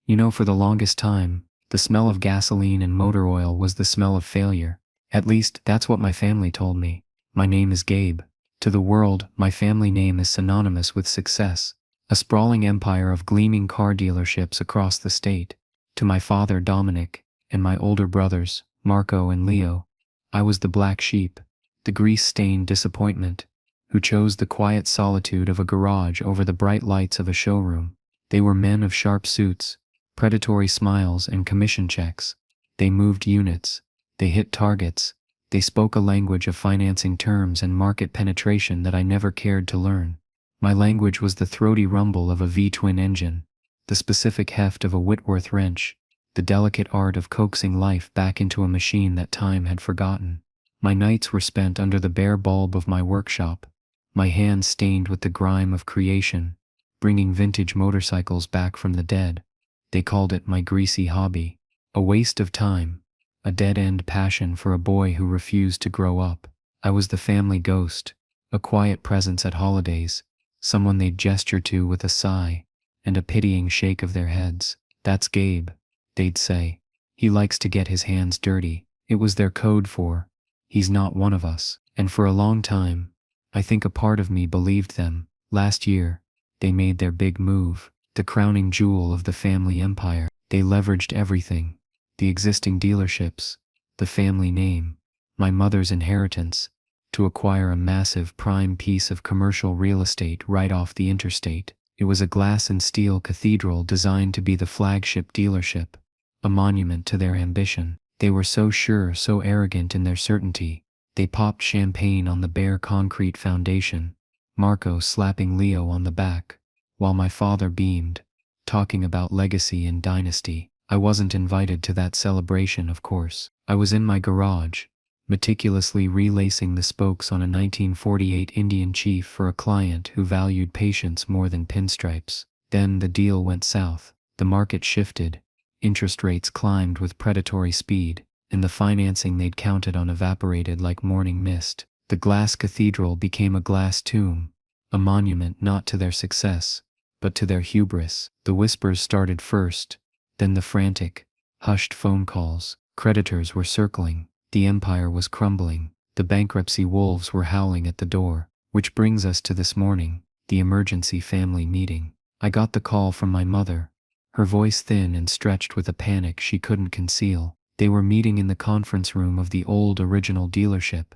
For the longest time, the smell of gasoline and motor oil was the smell of failure. At least, that's what my family told me. My name is Gabe. To the world, my family name is synonymous with success. A sprawling empire of gleaming car dealerships across the state. To my father, Dominic, and my older brothers, Marco and Leo, I was the black sheep, the grease-stained disappointment, who chose the quiet solitude of a garage over the bright lights of a showroom. They were men of sharp suits, predatory smiles and commission checks. They moved units. They hit targets. They spoke a language of financing terms and market penetration that I never cared to learn. My language was the throaty rumble of a V-twin engine, the specific heft of a Whitworth wrench, the delicate art of coaxing life back into a machine that time had forgotten. My nights were spent under the bare bulb of my workshop, my hands stained with the grime of creation, bringing vintage motorcycles back from the dead. They called it my greasy hobby, a waste of time, a dead-end passion for a boy who refused to grow up. I was the family ghost, a quiet presence at holidays, someone they'd gesture to with a sigh and a pitying shake of their heads. "That's Gabe," they'd say. "He likes to get his hands dirty." It was their code for, "He's not one of us." And for a long time, I think a part of me believed them. Last year, they made their big move, the crowning jewel of the family empire. They leveraged everything, the existing dealerships, the family name, my mother's inheritance, to acquire a massive prime piece of commercial real estate right off the interstate. It was a glass and steel cathedral designed to be the flagship dealership, a monument to their ambition. They were so sure, so arrogant in their certainty. They popped champagne on the bare concrete foundation, Marco slapping Leo on the back, while my father beamed, talking about legacy and dynasty. I wasn't invited to that celebration, of course. I was in my garage, meticulously relacing the spokes on a 1948 Indian Chief for a client who valued patience more than pinstripes. Then the deal went south. The market shifted, interest rates climbed with predatory speed, and the financing they'd counted on evaporated like morning mist. The glass cathedral became a glass tomb, a monument not to their success, but to their hubris. The whispers started first, then the frantic, hushed phone calls. Creditors were circling. The empire was crumbling. The bankruptcy wolves were howling at the door. Which brings us to this morning, the emergency family meeting. I got the call from my mother, her voice thin and stretched with a panic she couldn't conceal. They were meeting in the conference room of the old original dealership,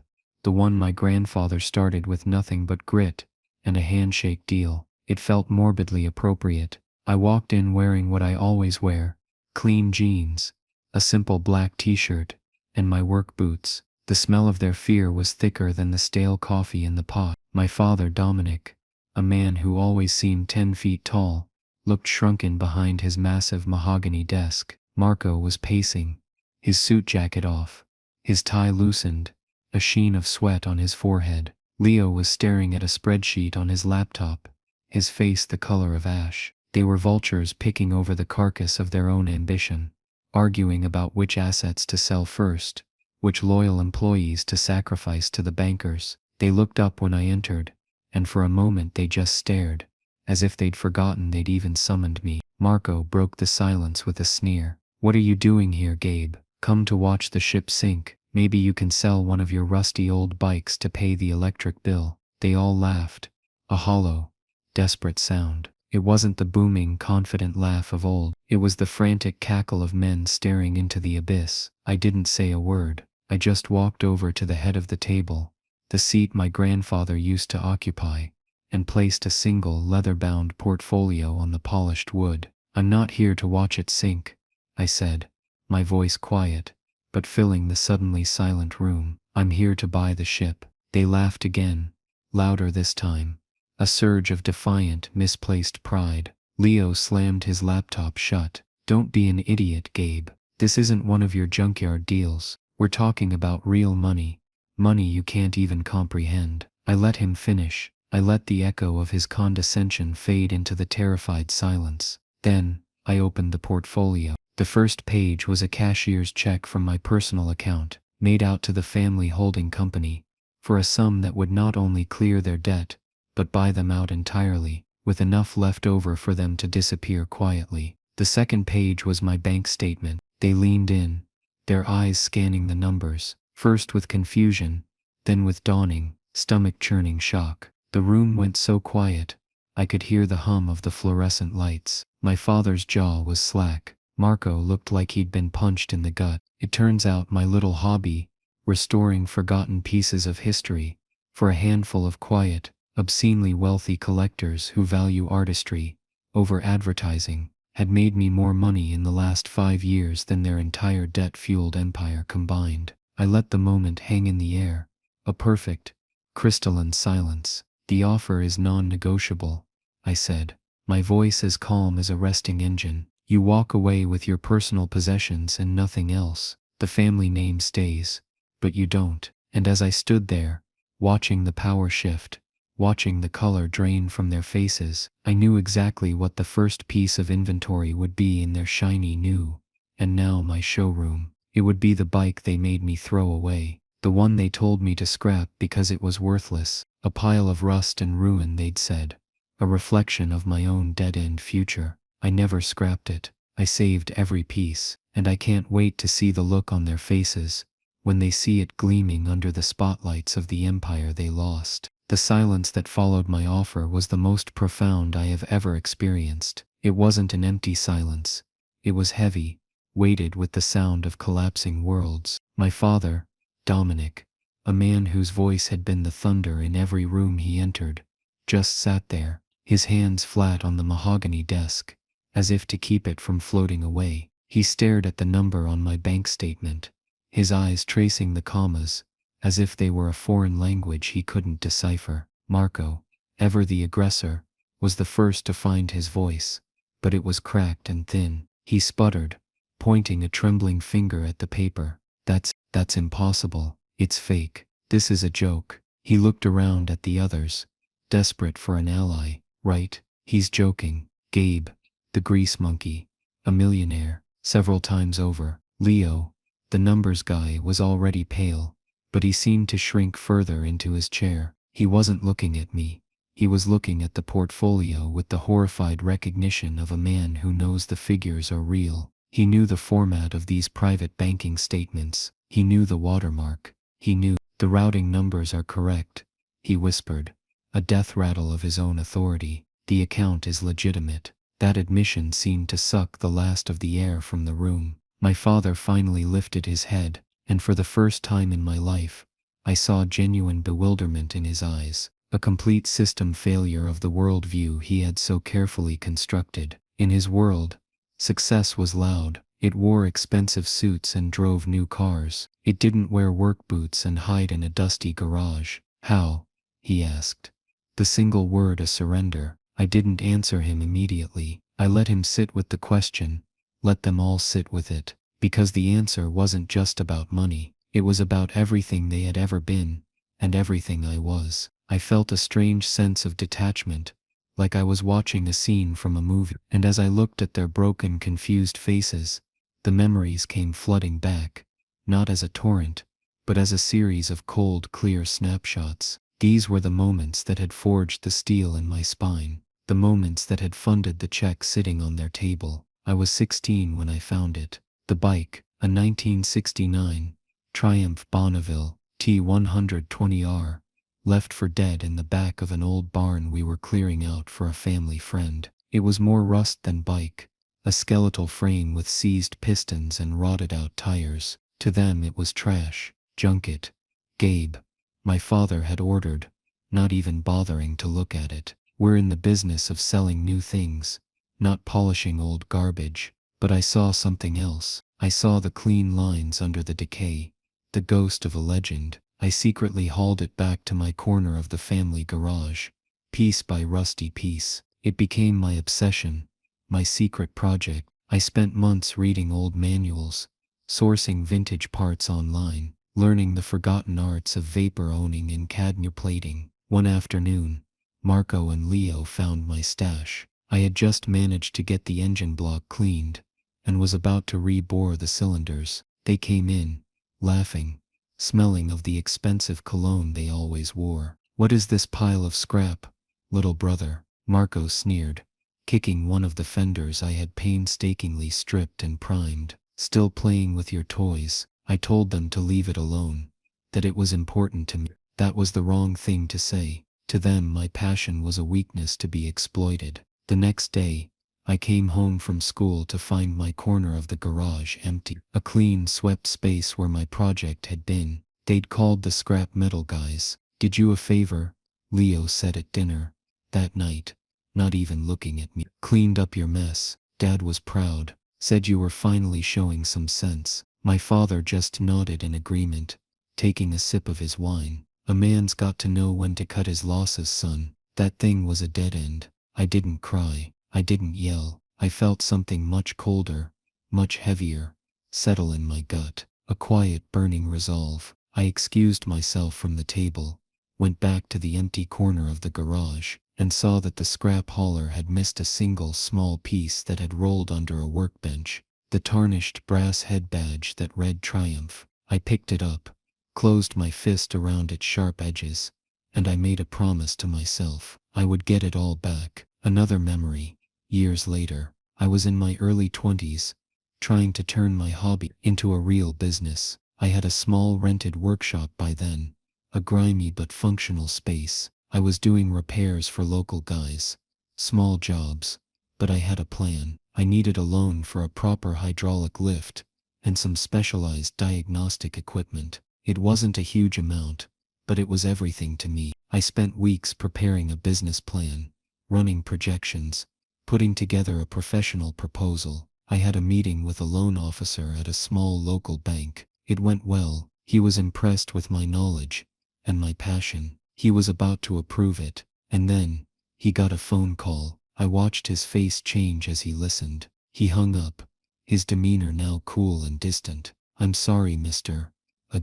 the one my grandfather started with nothing but grit and a handshake deal. It felt morbidly appropriate. I walked in wearing what I always wear, clean jeans, a simple black t-shirt, and my work boots. The smell of their fear was thicker than the stale coffee in the pot. My father, Dominic, a man who always seemed 10 feet tall, looked shrunken behind his massive mahogany desk. Marco was pacing, his suit jacket off, his tie loosened, a sheen of sweat on his forehead. Leo was staring at a spreadsheet on his laptop, his face the color of ash. They were vultures picking over the carcass of their own ambition, arguing about which assets to sell first, which loyal employees to sacrifice to the bankers. They looked up when I entered, and for a moment they just stared, as if they'd forgotten they'd even summoned me. Marco broke the silence with a sneer. "What are you doing here, Gabe? Come to watch the ship sink? Maybe you can sell one of your rusty old bikes to pay the electric bill." They all laughed, a hollow, desperate sound. It wasn't the booming, confident laugh of old. It was the frantic cackle of men staring into the abyss. I didn't say a word. I just walked over to the head of the table, the seat my grandfather used to occupy, and placed a single leather-bound portfolio on the polished wood. "I'm not here to watch it sink," I said, my voice quiet, but filling the suddenly silent room. "I'm here to buy the ship." They laughed again, louder this time, a surge of defiant, misplaced pride. Leo slammed his laptop shut. "Don't be an idiot, Gabe. This isn't one of your junkyard deals. We're talking about real money, money you can't even comprehend." I let him finish. I let the echo of his condescension fade into the terrified silence. Then, I opened the portfolio. The first page was a cashier's check from my personal account, made out to the family holding company, for a sum that would not only clear their debt, but buy them out entirely, with enough left over for them to disappear quietly. The The second page was my bank statement. They leaned in, their eyes scanning the numbers, first with confusion, then with dawning, stomach-churning shock. The room went so quiet, I could hear the hum of the fluorescent lights. My father's jaw was slack. Marco looked like he'd been punched in the gut. It turns out my little hobby, restoring forgotten pieces of history, for a handful of quiet, obscenely wealthy collectors who value artistry over advertising, had made me more money in the last 5 years than their entire debt-fueled empire combined. I let the moment hang in the air, a perfect, crystalline silence. "The offer is non-negotiable," I said, my voice as calm as a resting engine. "You walk away with your personal possessions and nothing else. The family name stays, but you don't." And as I stood there, watching the power shift, watching the color drain from their faces, I knew exactly what the first piece of inventory would be in their shiny new, and now my showroom. It would be the bike they made me throw away, the one they told me to scrap because it was worthless, a pile of rust and ruin, they'd said, a reflection of my own dead-end future. I never scrapped it. I saved every piece, and I can't wait to see the look on their faces when they see it gleaming under the spotlights of the empire they lost. The silence that followed my offer was the most profound I have ever experienced. It wasn't an empty silence. It was heavy, weighted with the sound of collapsing worlds. My father, Dominic, a man whose voice had been the thunder in every room he entered, just sat there, his hands flat on the mahogany desk, as if to keep it from floating away. He stared at the number on my bank statement, his eyes tracing the commas, as if they were a foreign language he couldn't decipher. Marco, ever the aggressor, was the first to find his voice, but it was cracked and thin. He sputtered, pointing a trembling finger at the paper. That's impossible. It's fake. This is a joke." He looked around at the others, desperate for an ally. "Right, he's joking. Gabe, the grease monkey, a millionaire, several times over." Leo, the numbers guy, was already pale, but he seemed to shrink further into his chair. He wasn't looking at me. He was looking at the portfolio with the horrified recognition of a man who knows the figures are real. He knew the format of these private banking statements. He knew the watermark. He knew the routing numbers are correct, he whispered, a death rattle of his own authority. "The account is legitimate." That admission seemed to suck the last of the air from the room. My father finally lifted his head, and for the first time in my life, I saw genuine bewilderment in his eyes, a complete system failure of the worldview he had so carefully constructed. In his world, success was loud. It wore expensive suits and drove new cars. It didn't wear work boots and hide in a dusty garage. "How?" he asked, the single word a surrender. I didn't answer him immediately. I let him sit with the question, let them all sit with it, because the answer wasn't just about money. It was about everything they had ever been, and everything I was. I felt a strange sense of detachment, like I was watching a scene from a movie. And as I looked at their broken, confused faces, the memories came flooding back, not as a torrent, but as a series of cold, clear snapshots. These were the moments that had forged the steel in my spine, the moments that had funded the check sitting on their table. I was 16 when I found it. The bike, a 1969 Triumph Bonneville T120R, left for dead in the back of an old barn we were clearing out for a family friend. It was more rust than bike, a skeletal frame with seized pistons and rotted-out tires. To them it was trash. "Junk it, Gabe," my father had ordered, not even bothering to look at it. "We're in the business of selling new things, not polishing old garbage." But I saw something else. I saw the clean lines under the decay, the ghost of a legend. I secretly hauled it back to my corner of the family garage, piece by rusty piece. It became my obsession, my secret project. I spent months reading old manuals, sourcing vintage parts online, learning the forgotten arts of vapor owning and cadmium plating. One afternoon, Marco and Leo found my stash. I had just managed to get the engine block cleaned, and was about to re-bore the cylinders. They came in, laughing, smelling of the expensive cologne they always wore. "What is this pile of scrap, little brother?" Marco sneered, kicking one of the fenders I had painstakingly stripped and primed. "Still playing with your toys?" I told them to leave it alone, that it was important to me. That was the wrong thing to say. To them, my passion was a weakness to be exploited. The next day, I came home from school to find my corner of the garage empty, a clean, swept space where my project had been. They'd called the scrap metal guys. "Did you a favor?" Leo said at dinner that night, not even looking at me. "Cleaned up your mess." Dad was proud, said you were finally showing some sense. My father just nodded in agreement, taking a sip of his wine. "A man's got to know when to cut his losses, son." That thing was a dead end. I didn't cry. I didn't yell. I felt something much colder, much heavier, settle in my gut. A quiet, burning resolve. I excused myself from the table, went back to the empty corner of the garage, and saw that the scrap hauler had missed a single small piece that had rolled under a workbench. The tarnished brass head badge that read Triumph. I picked it up, closed my fist around its sharp edges, and I made a promise to myself. I would get it all back. Another memory. Years later, I was in my early 20s, trying to turn my hobby into a real business. I had a small rented workshop by then, a grimy but functional space. I was doing repairs for local guys, small jobs, but I had a plan. I needed a loan for a proper hydraulic lift and some specialized diagnostic equipment. It wasn't a huge amount, but it was everything to me. I spent weeks preparing a business plan, running projections, putting together a professional proposal. I had a meeting with a loan officer at a small local bank. It went well. He was impressed with my knowledge and my passion. He was about to approve it, and then he got a phone call. I watched his face change as he listened. He hung up, his demeanor now cool and distant. "I'm sorry, Mr.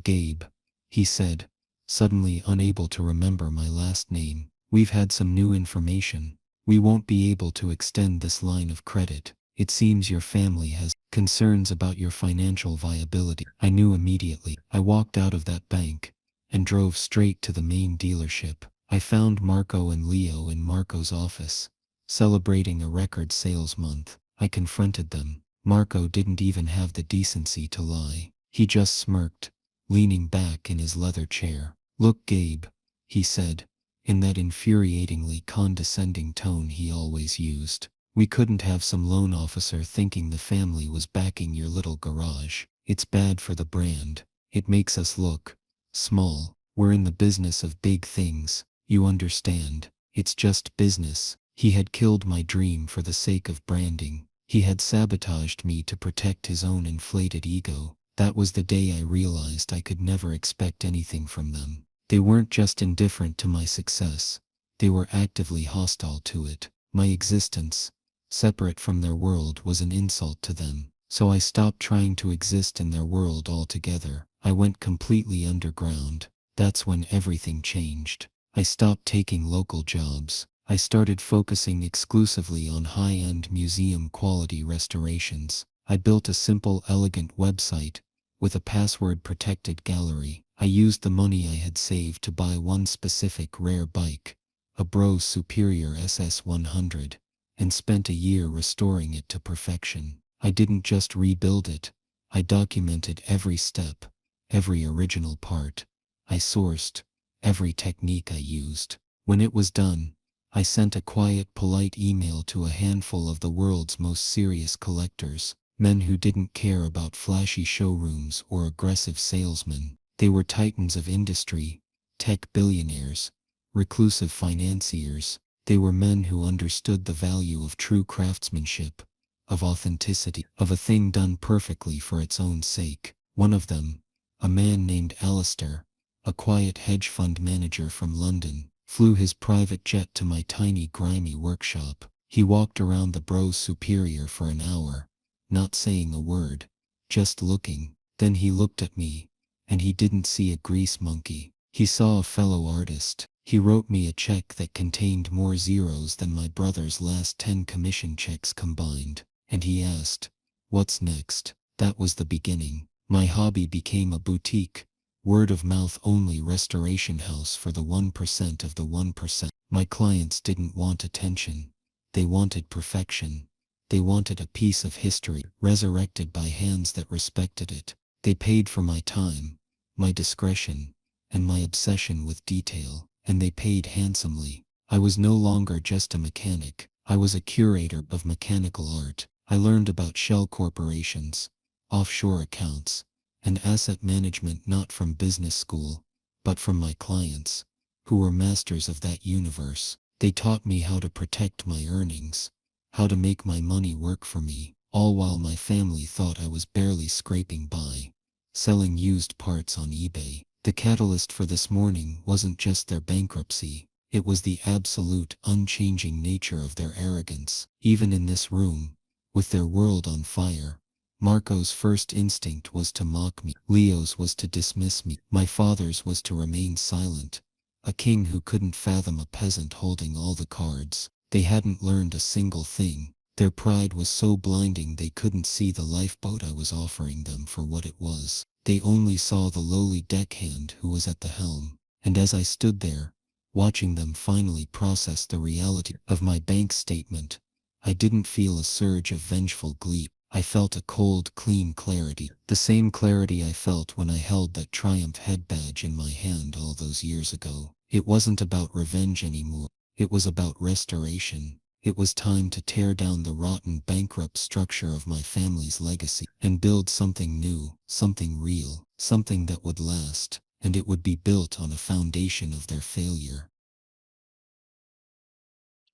Gabe," he said, suddenly unable to remember my last name. "We've had some new information. We won't be able to extend this line of credit. It seems your family has concerns about your financial viability." I knew immediately. I walked out of that bank and drove straight to the main dealership. I found Marco and Leo in Marco's office, celebrating a record sales month. I confronted them. Marco didn't even have the decency to lie. He just smirked, leaning back in his leather chair. "Look, Gabe," he said, in that infuriatingly condescending tone he always used. "We couldn't have some loan officer thinking the family was backing your little garage. It's bad for the brand. It makes us look small. We're in the business of big things. You understand. It's just business." He had killed my dream for the sake of branding. He had sabotaged me to protect his own inflated ego. That was the day I realized I could never expect anything from them. They weren't just indifferent to my success. They were actively hostile to it. My existence, separate from their world, was an insult to them. So I stopped trying to exist in their world altogether. I went completely underground. That's when everything changed. I stopped taking local jobs. I started focusing exclusively on high-end museum-quality restorations. I built a simple, elegant website with a password-protected gallery. I used the money I had saved to buy one specific rare bike, a Bros Superior SS100, and spent a year restoring it to perfection. I didn't just rebuild it. I documented every step, every original part. I sourced every technique I used. When it was done, I sent a quiet, polite email to a handful of the world's most serious collectors, men who didn't care about flashy showrooms or aggressive salesmen. They were titans of industry, tech billionaires, reclusive financiers. They were men who understood the value of true craftsmanship, of authenticity, of a thing done perfectly for its own sake. One of them, a man named Alistair, a quiet hedge fund manager from London, flew his private jet to my tiny, grimy workshop. He walked around the Bros Superior for an hour, not saying a word, just looking. Then he looked at me, and he didn't see a grease monkey. He saw a fellow artist. He wrote me a check that contained more zeros than my brother's last 10 commission checks combined. And he asked, "What's next?" That was the beginning. My hobby became a boutique, word-of-mouth only restoration house for the 1% of the 1%. My clients didn't want attention. They wanted perfection. They wanted a piece of history resurrected by hands that respected it. They paid for my time, my discretion, and my obsession with detail, and they paid handsomely. I was no longer just a mechanic. I was a curator of mechanical art. I learned about shell corporations, offshore accounts, and asset management not from business school, but from my clients, who were masters of that universe. They taught me how to protect my earnings, how to make my money work for me, all while my family thought I was barely scraping by, selling used parts on eBay. The catalyst for this morning wasn't just their bankruptcy, it was the absolute, unchanging nature of their arrogance. Even in this room, with their world on fire, Marco's first instinct was to mock me. Leo's was to dismiss me. My father's was to remain silent. A king who couldn't fathom a peasant holding all the cards. They hadn't learned a single thing. Their pride was so blinding they couldn't see the lifeboat I was offering them for what it was. They only saw the lowly deckhand who was at the helm. And as I stood there, watching them finally process the reality of my bank statement, I didn't feel a surge of vengeful glee. I felt a cold, clean clarity. The same clarity I felt when I held that Triumph head badge in my hand all those years ago. It wasn't about revenge anymore. It was about restoration. It was time to tear down the rotten, bankrupt structure of my family's legacy and build something new, something real, something that would last, and it would be built on a foundation of their failure.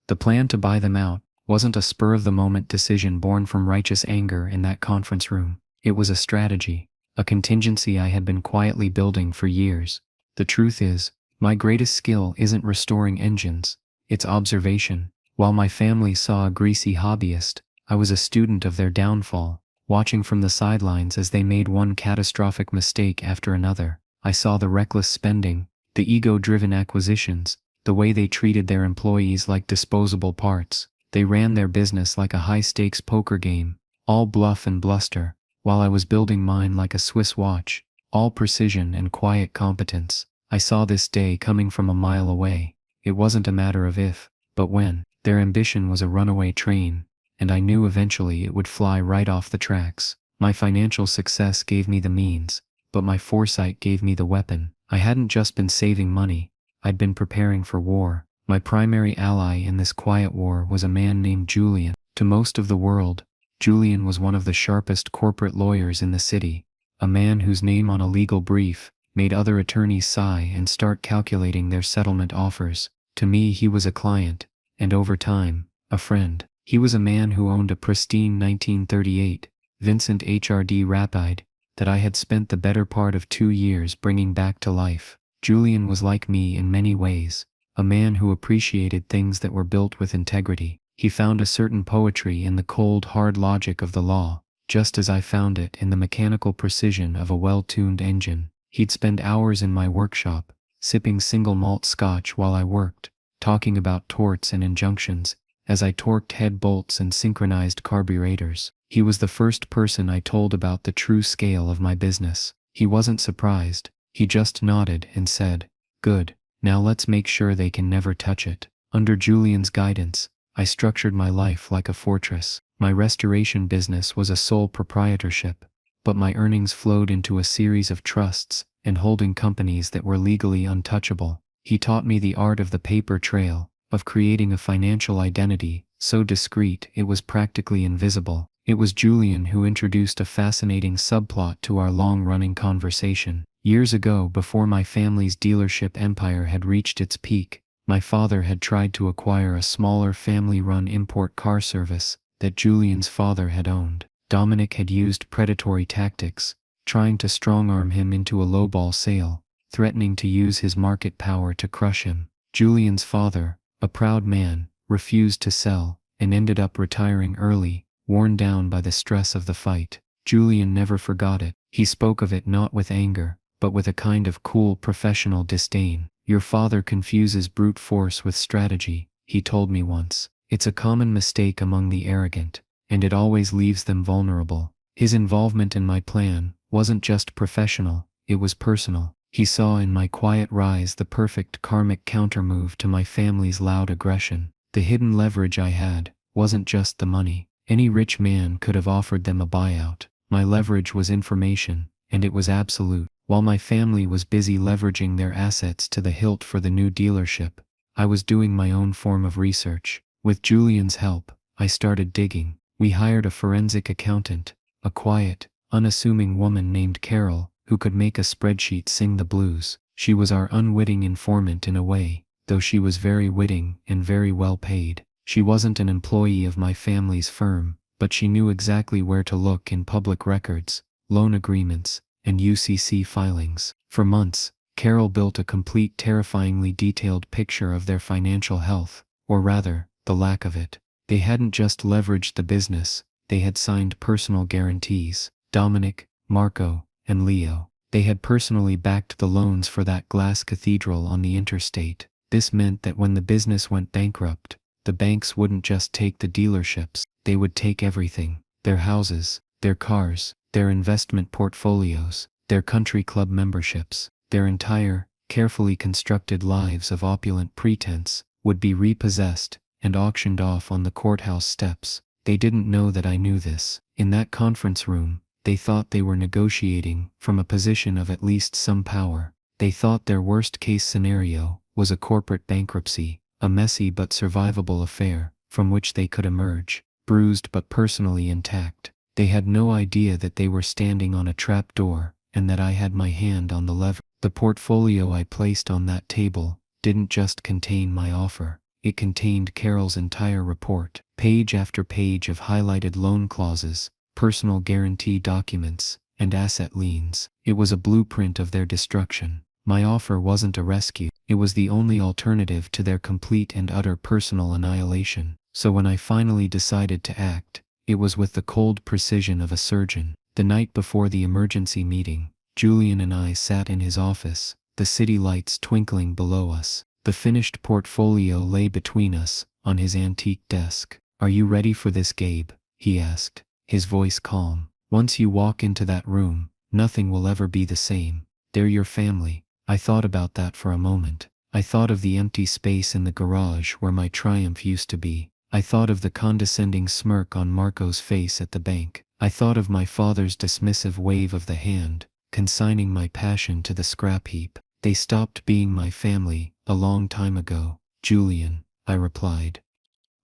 The plan to buy them out wasn't a spur-of-the-moment decision born from righteous anger in that conference room. It was a strategy, a contingency I had been quietly building for years. The truth is, my greatest skill isn't restoring engines, it's observation. While my family saw a greasy hobbyist, I was a student of their downfall, watching from the sidelines as they made one catastrophic mistake after another. I saw the reckless spending, the ego-driven acquisitions, the way they treated their employees like disposable parts. They ran their business like a high-stakes poker game, all bluff and bluster, while I was building mine like a Swiss watch, all precision and quiet competence. I saw this day coming from a mile away. It wasn't a matter of if, but when. Their ambition was a runaway train, and I knew eventually it would fly right off the tracks. My financial success gave me the means, but my foresight gave me the weapon. I hadn't just been saving money, I'd been preparing for war. My primary ally in this quiet war was a man named Julian. To most of the world, Julian was one of the sharpest corporate lawyers in the city, a man whose name on a legal brief made other attorneys sigh and start calculating their settlement offers. To me he was a client, and over time, a friend. He was a man who owned a pristine 1938 Vincent HRD Rapide that I had spent the better part of 2 years bringing back to life. Julian was like me in many ways, a man who appreciated things that were built with integrity. He found a certain poetry in the cold, hard logic of the law, just as I found it in the mechanical precision of a well-tuned engine. He'd spend hours in my workshop, sipping single malt scotch while I worked, talking about torts and injunctions, as I torqued head bolts and synchronized carburetors. He was the first person I told about the true scale of my business. He wasn't surprised, he just nodded and said, "Good, now let's make sure they can never touch it." Under Julian's guidance, I structured my life like a fortress. My restoration business was a sole proprietorship, but my earnings flowed into a series of trusts and holding companies that were legally untouchable. He taught me the art of the paper trail, of creating a financial identity so discreet it was practically invisible. It was Julian who introduced a fascinating subplot to our long-running conversation. Years ago, before my family's dealership empire had reached its peak, my father had tried to acquire a smaller family-run import car service that Julian's father had owned. Dominic had used predatory tactics, trying to strong-arm him into a lowball sale, threatening to use his market power to crush him. Julian's father, a proud man, refused to sell, and ended up retiring early, worn down by the stress of the fight. Julian never forgot it. He spoke of it not with anger, but with a kind of cool professional disdain. "Your father confuses brute force with strategy," he told me once. "It's a common mistake among the arrogant, and it always leaves them vulnerable." His involvement in my plan wasn't just professional, it was personal. He saw in my quiet rise the perfect karmic countermove to my family's loud aggression. The hidden leverage I had wasn't just the money. Any rich man could have offered them a buyout. My leverage was information, and it was absolute. While my family was busy leveraging their assets to the hilt for the new dealership, I was doing my own form of research. With Julian's help, I started digging. We hired a forensic accountant, a quiet, unassuming woman named Carol, who could make a spreadsheet sing the blues. She was our unwitting informant in a way, though she was very witting and very well paid. She wasn't an employee of my family's firm, but she knew exactly where to look in public records, loan agreements, and UCC filings. For months, Carol built a complete, terrifyingly detailed picture of their financial health, or rather, the lack of it. They hadn't just leveraged the business, they had signed personal guarantees. Dominic, Marco, and Leo. They had personally backed the loans for that glass cathedral on the interstate. This meant that when the business went bankrupt, the banks wouldn't just take the dealerships, they would take everything: their houses, their cars, their investment portfolios, their country club memberships, their entire, carefully constructed lives of opulent pretense would be repossessed and auctioned off on the courthouse steps. They didn't know that I knew this. In that conference room, they thought they were negotiating from a position of at least some power. They thought their worst-case scenario was a corporate bankruptcy, a messy but survivable affair from which they could emerge, bruised but personally intact. They had no idea that they were standing on a trap door and that I had my hand on the lever. The portfolio I placed on that table didn't just contain my offer. It contained Carol's entire report, page after page of highlighted loan clauses, personal guarantee documents, and asset liens. It was a blueprint of their destruction. My offer wasn't a rescue, it was the only alternative to their complete and utter personal annihilation. So when I finally decided to act, it was with the cold precision of a surgeon. The night before the emergency meeting, Julian and I sat in his office, the city lights twinkling below us. The finished portfolio lay between us, on his antique desk. "Are you ready for this, Gabe?" he asked, his voice calm. "Once you walk into that room, nothing will ever be the same. They're your family." I thought about that for a moment. I thought of the empty space in the garage where my Triumph used to be. I thought of the condescending smirk on Marco's face at the bank. I thought of my father's dismissive wave of the hand, consigning my passion to the scrap heap. "They stopped being my family a long time ago, Julian," I replied,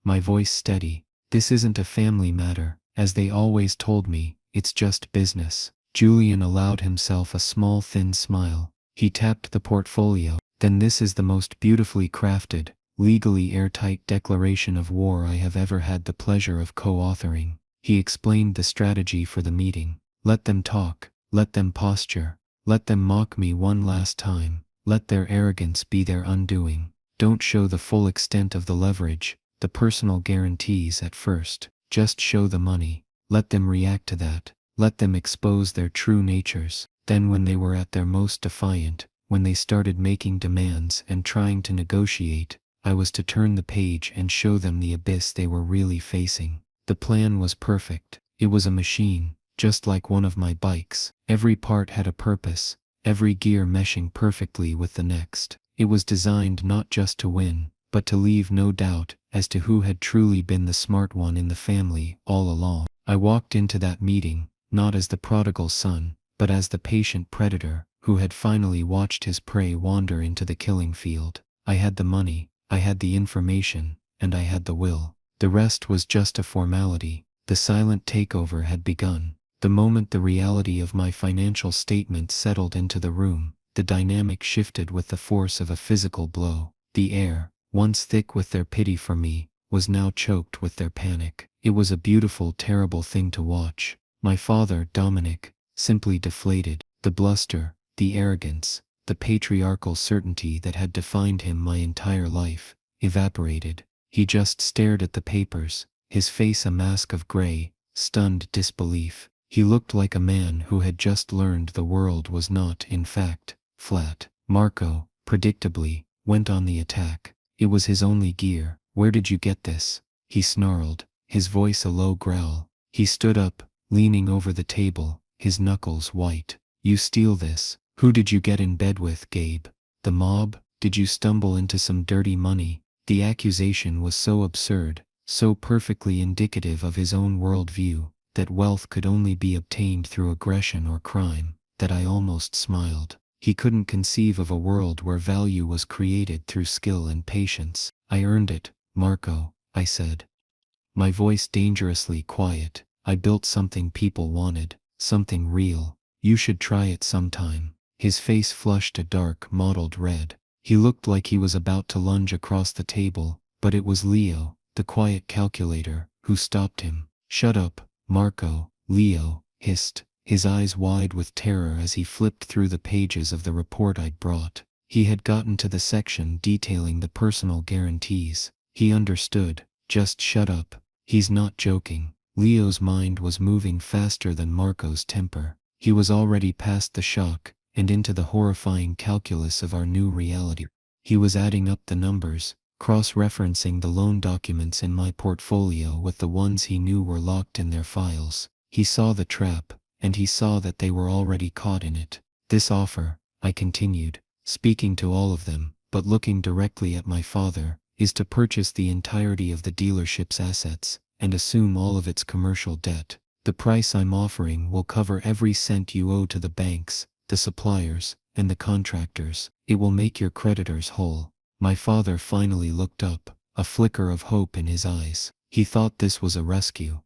my voice steady. "This isn't a family matter, as they always told me, it's just business." Julian allowed himself a small thin smile. He tapped the portfolio. "Then this is the most beautifully crafted, legally airtight declaration of war I have ever had the pleasure of co-authoring." He explained the strategy for the meeting. "Let them talk, let them posture, let them mock me one last time, let their arrogance be their undoing. Don't show the full extent of the leverage, the personal guarantees at first, just show the money. Let them react to that, let them expose their true natures. Then when they were at their most defiant, when they started making demands and trying to negotiate, I was to turn the page and show them the abyss they were really facing." The plan was perfect. It was a machine, just like one of my bikes. Every part had a purpose, every gear meshing perfectly with the next. It was designed not just to win, but to leave no doubt as to who had truly been the smart one in the family all along. I walked into that meeting, not as the prodigal son, but as the patient predator who had finally watched his prey wander into the killing field. I had the money, I had the information, and I had the will. The rest was just a formality. The silent takeover had begun. The moment the reality of my financial statement settled into the room, the dynamic shifted with the force of a physical blow. The air, once thick with their pity for me, was now choked with their panic. It was a beautiful, terrible thing to watch. My father, Dominic, simply deflated. The bluster, the arrogance, the patriarchal certainty that had defined him my entire life, evaporated. He just stared at the papers, his face a mask of gray, stunned disbelief. He looked like a man who had just learned the world was not, in fact, flat. Marco, predictably, went on the attack. It was his only gear. "Where did you get this?" he snarled, his voice a low growl. He stood up, leaning over the table, his knuckles white. "You steal this. Who did you get in bed with, Gabe? The mob? Did you stumble into some dirty money?" The accusation was so absurd, so perfectly indicative of his own worldview, that wealth could only be obtained through aggression or crime, that I almost smiled. He couldn't conceive of a world where value was created through skill and patience. I earned it, Marco, I said. My voice dangerously quiet. I built something people wanted, something real. You should try it sometime. His face flushed a dark, mottled red. He looked like he was about to lunge across the table, but it was Leo, the quiet calculator, who stopped him. Shut up, Marco, Leo hissed, his eyes wide with terror as he flipped through the pages of the report I'd brought. He had gotten to the section detailing the personal guarantees. He understood. Just shut up. He's not joking. Leo's mind was moving faster than Marco's temper. He was already past the shock and into the horrifying calculus of our new reality. He was adding up the numbers, cross-referencing the loan documents in my portfolio with the ones he knew were locked in their files. He saw the trap, and he saw that they were already caught in it. This offer, I continued, speaking to all of them, but looking directly at my father, is to purchase the entirety of the dealership's assets and assume all of its commercial debt. The price I'm offering will cover every cent you owe to the banks, the suppliers, and the contractors. It will make your creditors whole. My father finally looked up, a flicker of hope in his eyes. He thought this was a rescue.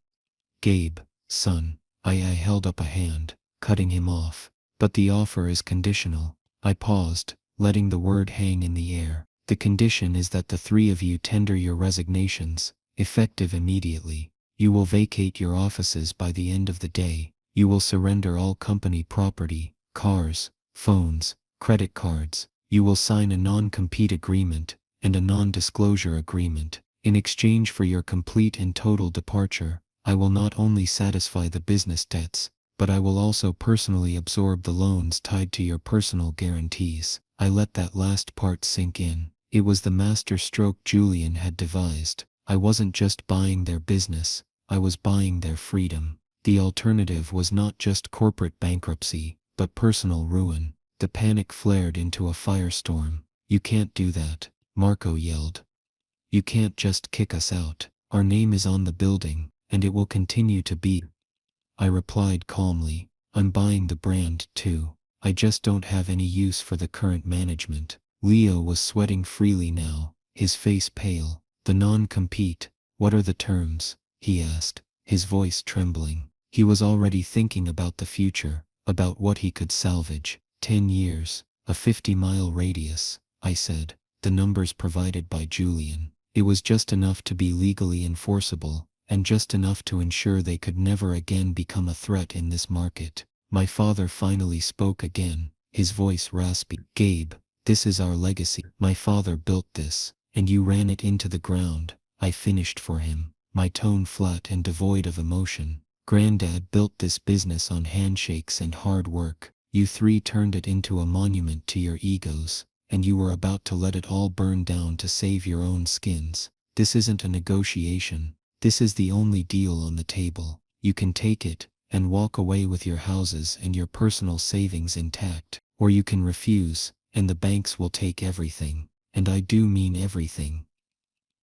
Gabe, son, I held up a hand, cutting him off. But the offer is conditional. I paused, letting the word hang in the air. The condition is that the three of you tender your resignations, effective immediately. You will vacate your offices by the end of the day. You will surrender all company property, cars, phones, credit cards. You will sign a non-compete agreement and a non-disclosure agreement. In exchange for your complete and total departure, I will not only satisfy the business debts, but I will also personally absorb the loans tied to your personal guarantees. I let that last part sink in. It was the master stroke Julian had devised. I wasn't just buying their business, I was buying their freedom. The alternative was not just corporate bankruptcy, but personal ruin. The panic flared into a firestorm. You can't do that, Marco yelled. You can't just kick us out. Our name is on the building, and it will continue to be. I replied calmly, I'm buying the brand too. I just don't have any use for the current management. Leo was sweating freely now, his face pale. The non-compete, what are the terms? He asked, his voice trembling. He was already thinking about the future, about what he could salvage. 10 years, a 50-mile radius, I said. The numbers provided by Julian. It was just enough to be legally enforceable, and just enough to ensure they could never again become a threat in this market. My father finally spoke again, his voice raspy. Gabe, this is our legacy. My father built this, and you ran it into the ground. I finished for him, my tone flat and devoid of emotion. Granddad built this business on handshakes and hard work. You three turned it into a monument to your egos, and you were about to let it all burn down to save your own skins. This isn't a negotiation. This is the only deal on the table. You can take it and walk away with your houses and your personal savings intact, or you can refuse, and the banks will take everything. And I do mean everything.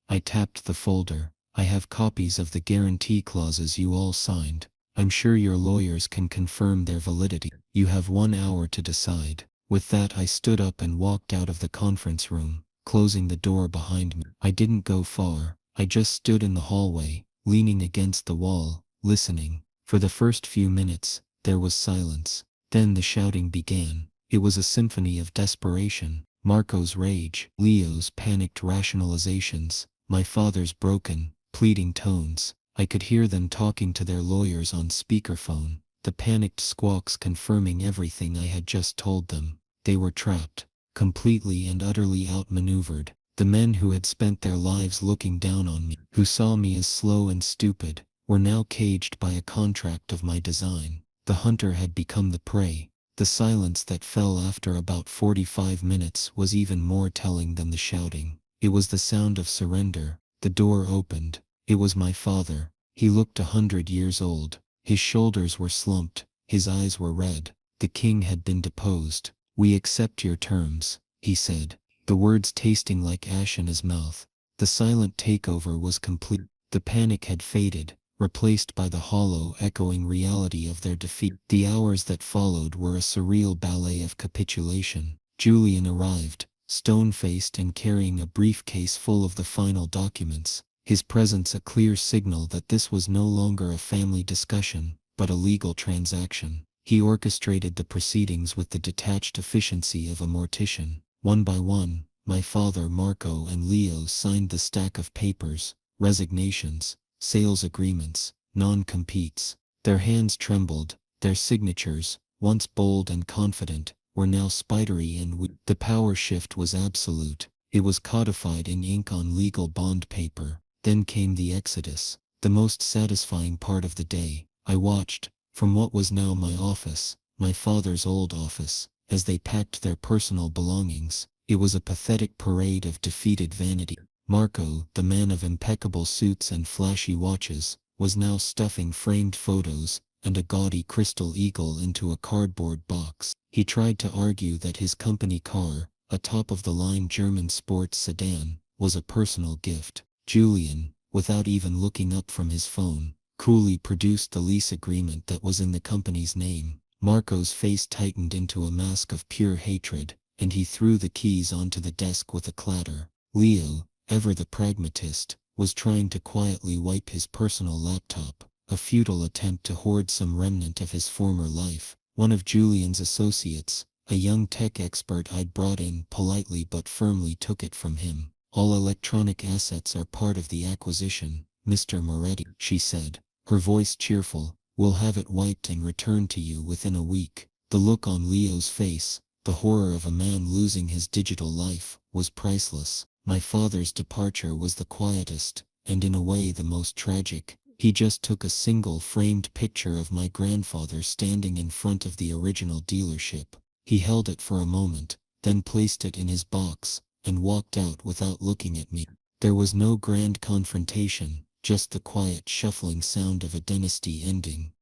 I tapped the folder. I have copies of the guarantee clauses you all signed. I'm sure your lawyers can confirm their validity. You have 1 hour to decide. With that, I stood up and walked out of the conference room, closing the door behind me. I didn't go far. I just stood in the hallway, leaning against the wall, listening. For the first few minutes, there was silence. Then the shouting began. It was a symphony of desperation. Marco's rage, Leo's panicked rationalizations, my father's broken, pleading tones. I could hear them talking to their lawyers on speakerphone, the panicked squawks confirming everything I had just told them. They were trapped, completely and utterly outmaneuvered. The men who had spent their lives looking down on me, who saw me as slow and stupid, were now caged by a contract of my design. The hunter had become the prey. The silence that fell after about 45 minutes was even more telling than the shouting. It was the sound of surrender. The door opened. It was my father. He looked 100 years old. His shoulders were slumped. His eyes were red. The king had been deposed. We accept your terms, he said, the words tasting like ash in his mouth. The silent takeover was complete. The panic had faded, replaced by the hollow, echoing reality of their defeat. The hours that followed were a surreal ballet of capitulation. Julian arrived, stone-faced and carrying a briefcase full of the final documents, his presence a clear signal that this was no longer a family discussion, but a legal transaction. He orchestrated the proceedings with the detached efficiency of a mortician. One by one, my father Marco and Leo signed the stack of papers, resignations, sales agreements, non-competes. Their hands trembled, their signatures, once bold and confident, were now spidery and weak. The power shift was absolute. It was codified in ink on legal bond paper. Then came the exodus, the most satisfying part of the day. I watched, from what was now my office, my father's old office, as they packed their personal belongings. It was a pathetic parade of defeated vanity. Marco, the man of impeccable suits and flashy watches, was now stuffing framed photos and a gaudy crystal eagle into a cardboard box. He tried to argue that his company car, a top-of-the-line German sports sedan, was a personal gift. Julian, without even looking up from his phone, coolly produced the lease agreement that was in the company's name. Marco's face tightened into a mask of pure hatred, and he threw the keys onto the desk with a clatter. Leo, ever the pragmatist, was trying to quietly wipe his personal laptop, a futile attempt to hoard some remnant of his former life. One of Julian's associates, a young tech expert I'd brought in, politely but firmly took it from him. "All electronic assets are part of the acquisition, Mr. Moretti," she said, her voice cheerful. "We'll have it wiped and returned to you within a week." The look on Leo's face, the horror of a man losing his digital life, was priceless. My father's departure was the quietest, and in a way the most tragic. He just took a single framed picture of my grandfather standing in front of the original dealership. He held it for a moment, then placed it in his box, and walked out without looking at me. There was no grand confrontation, just the quiet shuffling sound of a dynasty ending.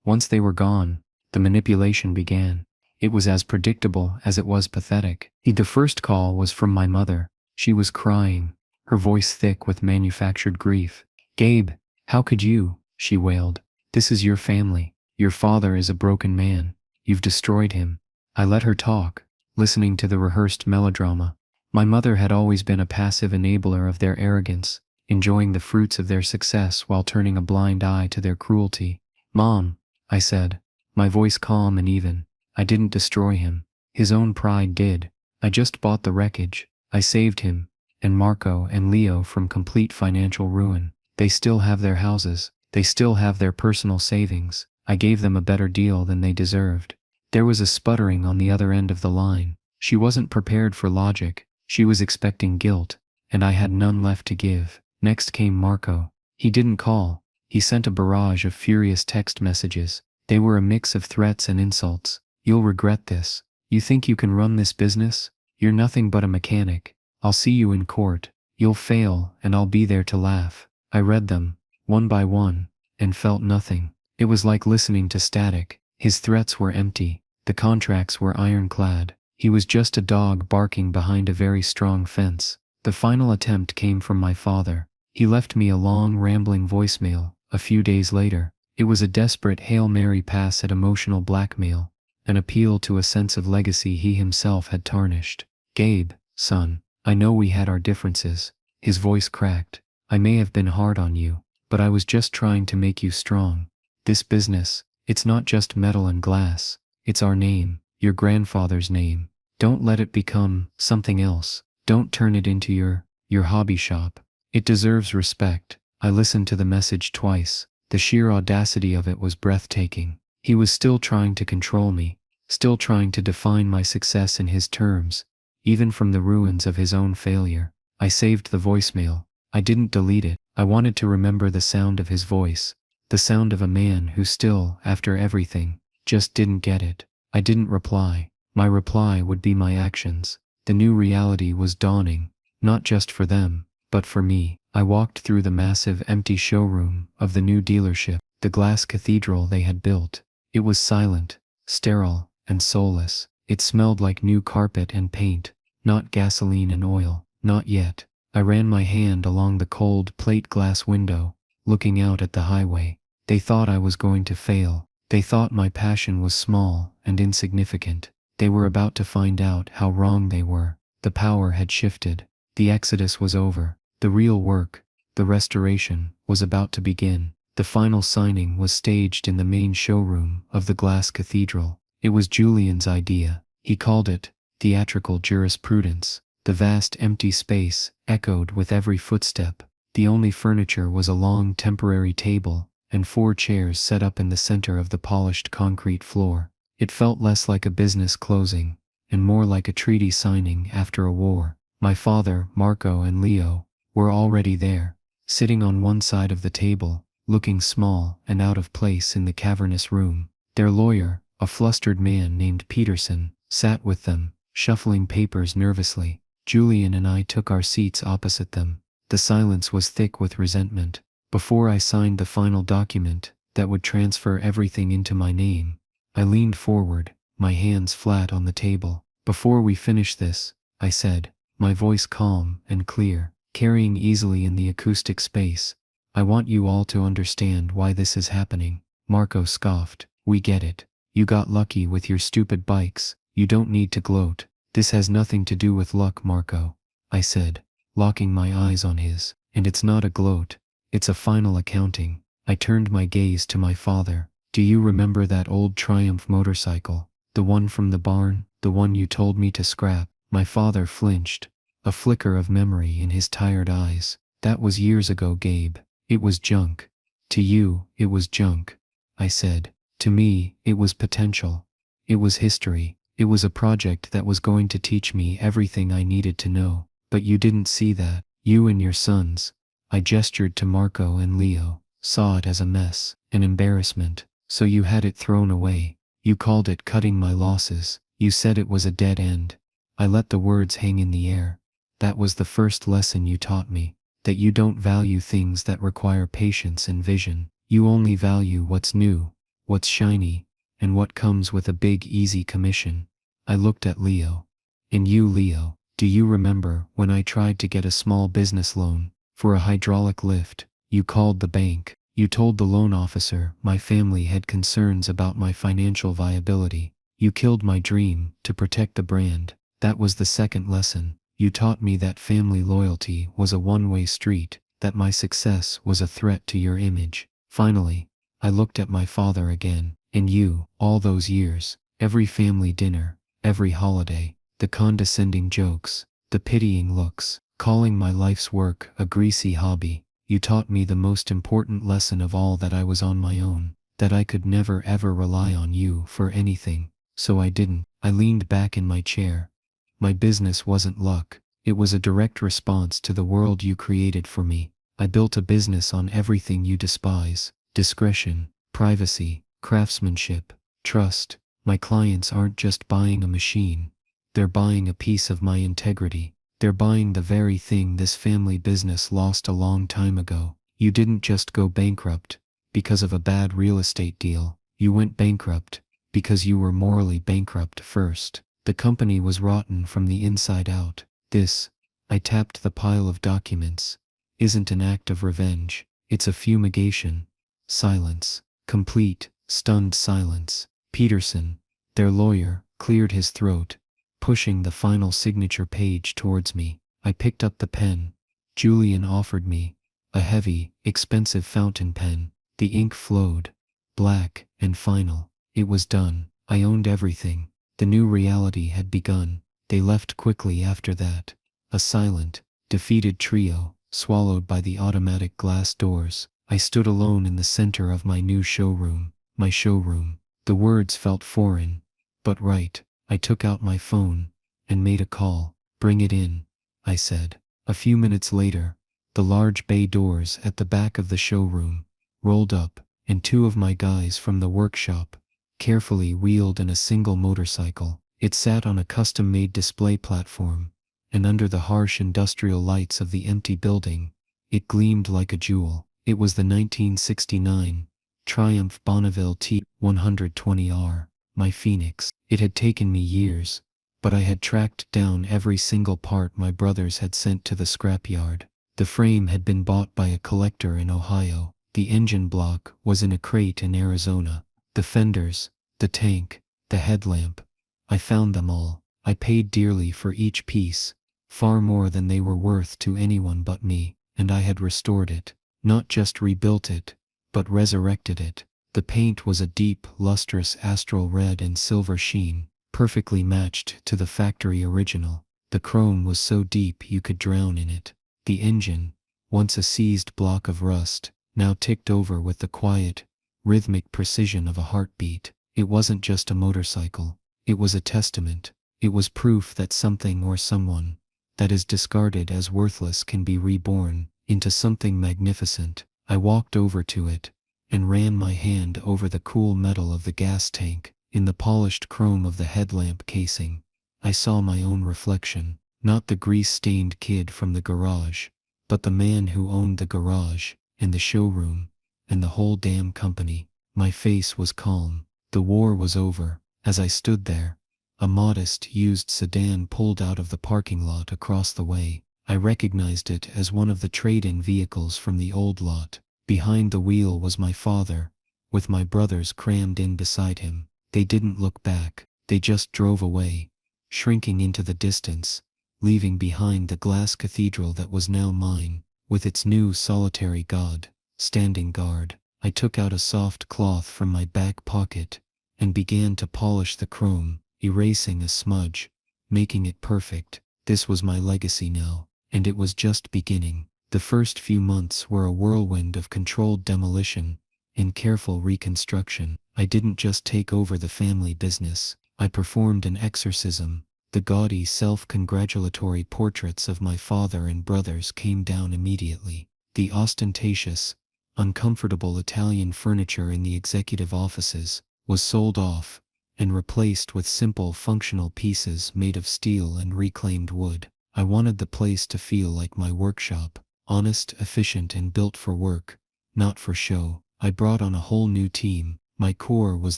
Once they were gone, the manipulation began. It was as predictable as it was pathetic. The first call was from my mother. She was crying, her voice thick with manufactured grief. "Gabe, how could you?" she wailed. "This is your family. Your father is a broken man. You've destroyed him." I let her talk, listening to the rehearsed melodrama. My mother had always been a passive enabler of their arrogance, enjoying the fruits of their success while turning a blind eye to their cruelty. "Mom," I said, my voice calm and even, "I didn't destroy him. His own pride did. I just bought the wreckage. I saved him and Marco and Leo from complete financial ruin. They still have their houses. They still have their personal savings. I gave them a better deal than they deserved." There was a sputtering on the other end of the line. She wasn't prepared for logic. She was expecting guilt, and I had none left to give. Next came Marco. He didn't call. He sent a barrage of furious text messages. They were a mix of threats and insults. "You'll regret this. You think you can run this business? You're nothing but a mechanic. I'll see you in court. You'll fail, and I'll be there to laugh." I read them, one by one, and felt nothing. It was like listening to static. His threats were empty. The contracts were ironclad. He was just a dog barking behind a very strong fence. The final attempt came from my father. He left me a long, rambling voicemail. A few days later, it was a desperate Hail Mary pass at emotional blackmail, an appeal to a sense of legacy he himself had tarnished. "Gabe, son, I know we had our differences." His voice cracked. "I may have been hard on you, but I was just trying to make you strong. This business, it's not just metal and glass. It's our name, your grandfather's name. Don't let it become something else. Don't turn it into your hobby shop. It deserves respect." I listened to the message twice. The sheer audacity of it was breathtaking. He was still trying to control me, still trying to define my success in his terms, even from the ruins of his own failure. I saved the voicemail. I didn't delete it. I wanted to remember the sound of his voice, the sound of a man who still, after everything, just didn't get it. I didn't reply. My reply would be my actions. The new reality was dawning, not just for them, but for me. I walked through the massive empty showroom of the new dealership, the glass cathedral they had built. It was silent, sterile, and soulless. It smelled like new carpet and paint, not gasoline and oil. Not yet. I ran my hand along the cold plate glass window, looking out at the highway. They thought I was going to fail. They thought my passion was small and insignificant. They were about to find out how wrong they were. The power had shifted. The exodus was over. The real work, the restoration, was about to begin. The final signing was staged in the main showroom of the glass cathedral. It was Julian's idea. He called it theatrical jurisprudence. The vast empty space echoed with every footstep. The only furniture was a long temporary table and 4 chairs set up in the center of the polished concrete floor. It felt less like a business closing and more like a treaty signing after a war. My father, Marco, and Leo were already there, sitting on one side of the table, looking small and out of place in the cavernous room. Their lawyer, a flustered man named Peterson, sat with them, shuffling papers nervously. Julian and I took our seats opposite them. The silence was thick with resentment. Before I signed the final document that would transfer everything into my name, I leaned forward, my hands flat on the table. "Before we finish this," I said, my voice calm and clear, carrying easily in the acoustic space, "I want you all to understand why this is happening." Marco scoffed. "We get it. You got lucky with your stupid bikes. You don't need to gloat." "This has nothing to do with luck, Marco," I said, locking my eyes on his. "And it's not a gloat. It's a final accounting." I turned my gaze to my father. "Do you remember that old Triumph motorcycle? The one from the barn? The one you told me to scrap?" My father flinched, a flicker of memory in his tired eyes. "That was years ago, Gabe. It was junk." "To you, it was junk," I said. "To me, it was potential. It was history. It was a project that was going to teach me everything I needed to know. But you didn't see that. You and your sons," I gestured to Marco and Leo, "saw it as a mess, an embarrassment. So you had it thrown away. You called it cutting my losses. You said it was a dead end." I let the words hang in the air. "That was the first lesson you taught me. That you don't value things that require patience and vision. You only value what's new, what's shiny, and what comes with a big easy commission." I looked at Leo. "And you, Leo, do you remember when I tried to get a small business loan for a hydraulic lift? You called the bank. You told the loan officer my family had concerns about my financial viability. You killed my dream to protect the brand." That was the second lesson. You taught me that family loyalty was a one-way street, that my success was a threat to your image. Finally, I looked at my father again. "And you, all those years, every family dinner, every holiday, the condescending jokes, the pitying looks, calling my life's work a greasy hobby. You taught me the most important lesson of all, that I was on my own, that I could never ever rely on you for anything. So I didn't." I leaned back in my chair. "My business wasn't luck. It was a direct response to the world you created for me. I built a business on everything you despise: discretion, privacy, craftsmanship, trust. My clients aren't just buying a machine. They're buying a piece of my integrity. They're buying the very thing this family business lost a long time ago." You didn't just go bankrupt because of a bad real estate deal. You went bankrupt because you were morally bankrupt first. The company was rotten from the inside out. This, I tapped the pile of documents, isn't an act of revenge. It's a fumigation. Silence. Complete, stunned silence. Peterson, their lawyer, cleared his throat, pushing the final signature page towards me. I picked up the pen. Julian offered me a heavy, expensive fountain pen. The ink flowed, black and final. It was done. I owned everything. The new reality had begun. They left quickly after that. A silent, defeated trio, swallowed by the automatic glass doors. I stood alone in the center of my new showroom. My showroom. The words felt foreign, but right. I took out my phone and made a call. "Bring it in," I said. A few minutes later, the large bay doors at the back of the showroom rolled up, and 2 of my guys from the workshop carefully wheeled in a single motorcycle. It sat on a custom-made display platform, and under the harsh industrial lights of the empty building, it gleamed like a jewel. It was the 1969 Triumph Bonneville T120R, my Phoenix. It had taken me years, but I had tracked down every single part my brothers had sent to the scrapyard. The frame had been bought by a collector in Ohio. The engine block was in a crate in Arizona. The fenders, the tank, the headlamp. I found them all. I paid dearly for each piece, far more than they were worth to anyone but me, and I had restored it. Not just rebuilt it, but resurrected it. The paint was a deep, lustrous astral red and silver sheen, perfectly matched to the factory original. The chrome was so deep you could drown in it. The engine, once a seized block of rust, now ticked over with the quiet, rhythmic precision of a heartbeat. It wasn't just a motorcycle. It was a testament. It was proof that something or someone that is discarded as worthless can be reborn into something magnificent. I walked over to it and ran my hand over the cool metal of the gas tank. In the polished chrome of the headlamp casing, I saw my own reflection, not the grease-stained kid from the garage, but the man who owned the garage, and the showroom, and the whole damn company. My face was calm. The war was over. As I stood there, a modest used sedan pulled out of the parking lot across the way. I recognized it as one of the trade-in vehicles from the old lot. Behind the wheel was my father, with my brothers crammed in beside him. They didn't look back. They just drove away, shrinking into the distance, leaving behind the glass cathedral that was now mine, with its new solitary god standing guard. I took out a soft cloth from my back pocket and began to polish the chrome, erasing a smudge, making it perfect. This was my legacy now, and it was just beginning. The first few months were a whirlwind of controlled demolition and careful reconstruction. I didn't just take over the family business. I performed an exorcism. The gaudy self-congratulatory portraits of my father and brothers came down immediately. The ostentatious, uncomfortable Italian furniture in the executive offices was sold off and replaced with simple functional pieces made of steel and reclaimed wood. I wanted the place to feel like my workshop, honest, efficient, and built for work, not for show. I brought on a whole new team. My core was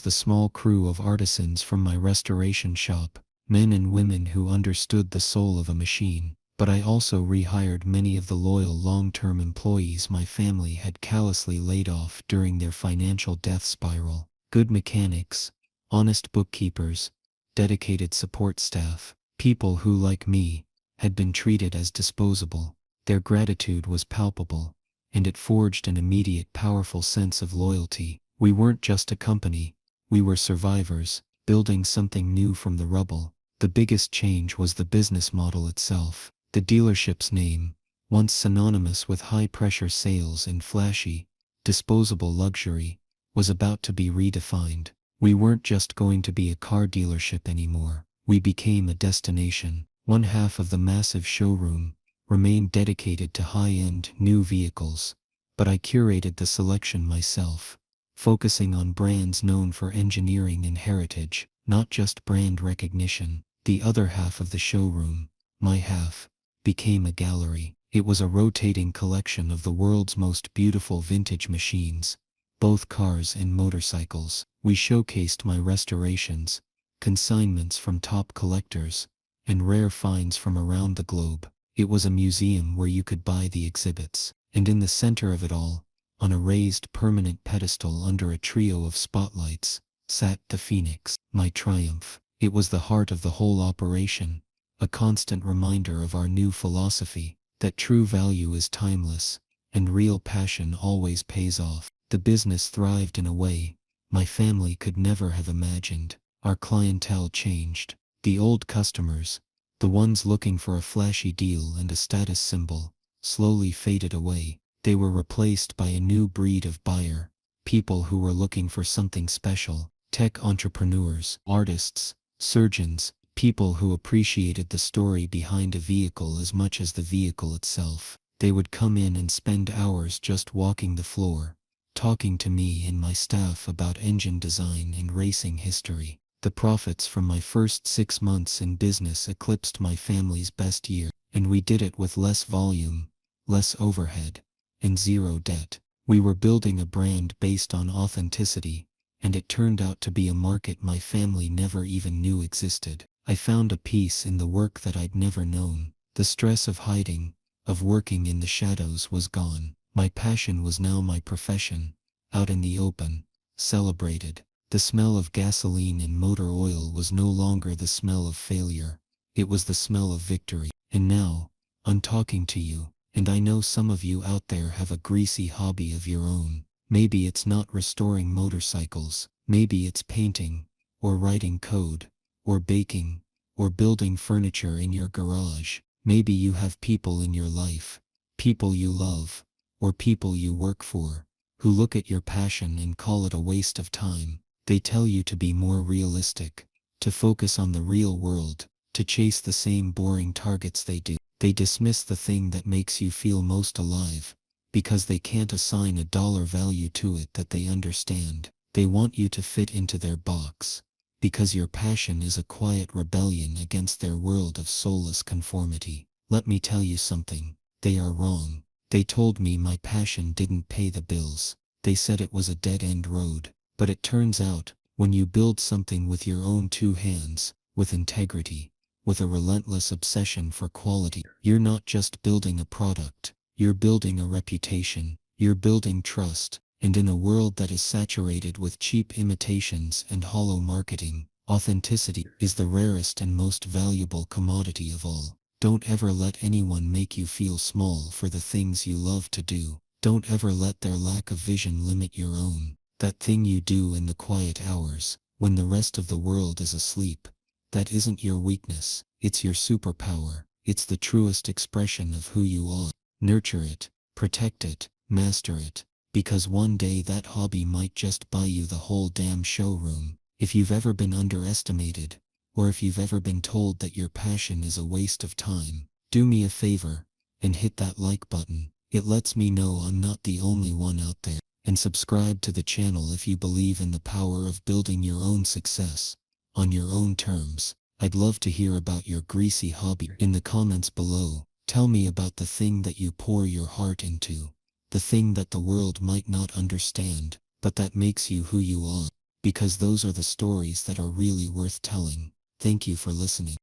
the small crew of artisans from my restoration shop, men and women who understood the soul of a machine. But I also rehired many of the loyal long-term employees my family had callously laid off during their financial death spiral. Good mechanics, honest bookkeepers, dedicated support staff, people who, like me, had been treated as disposable. Their gratitude was palpable, and it forged an immediate powerful sense of loyalty. We weren't just a company, we were survivors, building something new from the rubble. The biggest change was the business model itself. The dealership's name, once synonymous with high-pressure sales and flashy, disposable luxury, was about to be redefined. We weren't just going to be a car dealership anymore. We became a destination. One half of the massive showroom remained dedicated to high-end new vehicles, but I curated the selection myself, focusing on brands known for engineering and heritage, not just brand recognition. The other half of the showroom, my half, became a gallery. It was a rotating collection of the world's most beautiful vintage machines, both cars and motorcycles. We showcased my restorations, consignments from top collectors, and rare finds from around the globe. It was a museum where you could buy the exhibits. And in the center of it all, on a raised permanent pedestal under a trio of spotlights, sat the Phoenix, my triumph. It was the heart of the whole operation, a constant reminder of our new philosophy, that true value is timeless, and real passion always pays off. The business thrived in a way my family could never have imagined. Our clientele changed. The old customers, the ones looking for a flashy deal and a status symbol, slowly faded away. They were replaced by a new breed of buyer, people who were looking for something special. Tech entrepreneurs, artists, surgeons, people who appreciated the story behind a vehicle as much as the vehicle itself. They would come in and spend hours just walking the floor, talking to me and my staff about engine design and racing history. The profits from my first 6 months in business eclipsed my family's best year, and we did it with less volume, less overhead, and zero debt. We were building a brand based on authenticity, and it turned out to be a market my family never even knew existed. I found a peace in the work that I'd never known. The stress of hiding, of working in the shadows was gone. My passion was now my profession, out in the open, celebrated. The smell of gasoline and motor oil was no longer the smell of failure. It was the smell of victory. And now, I'm talking to you, and I know some of you out there have a greasy hobby of your own. Maybe it's not restoring motorcycles, maybe it's painting, or writing code, or baking, or building furniture in your garage. Maybe you have people in your life, people you love, or people you work for, who look at your passion and call it a waste of time. They tell you to be more realistic, to focus on the real world, to chase the same boring targets they do. They dismiss the thing that makes you feel most alive, because they can't assign a dollar value to it that they understand. They want you to fit into their box, because your passion is a quiet rebellion against their world of soulless conformity. Let me tell you something, they are wrong. They told me my passion didn't pay the bills. They said it was a dead-end road. But it turns out, when you build something with your own two hands, with integrity, with a relentless obsession for quality, you're not just building a product, you're building a reputation, you're building trust. And in a world that is saturated with cheap imitations and hollow marketing, authenticity is the rarest and most valuable commodity of all. Don't ever let anyone make you feel small for the things you love to do. Don't ever let their lack of vision limit your own. That thing you do in the quiet hours, when the rest of the world is asleep. That isn't your weakness, it's your superpower. It's the truest expression of who you are. Nurture it, protect it, master it, because one day that hobby might just buy you the whole damn showroom. If you've ever been underestimated, or if you've ever been told that your passion is a waste of time, do me a favor, and hit that like button. It lets me know I'm not the only one out there. And subscribe to the channel if you believe in the power of building your own success, on your own terms. I'd love to hear about your greasy hobby in the comments below. Tell me about the thing that you pour your heart into, the thing that the world might not understand, but that makes you who you are, because those are the stories that are really worth telling. Thank you for listening.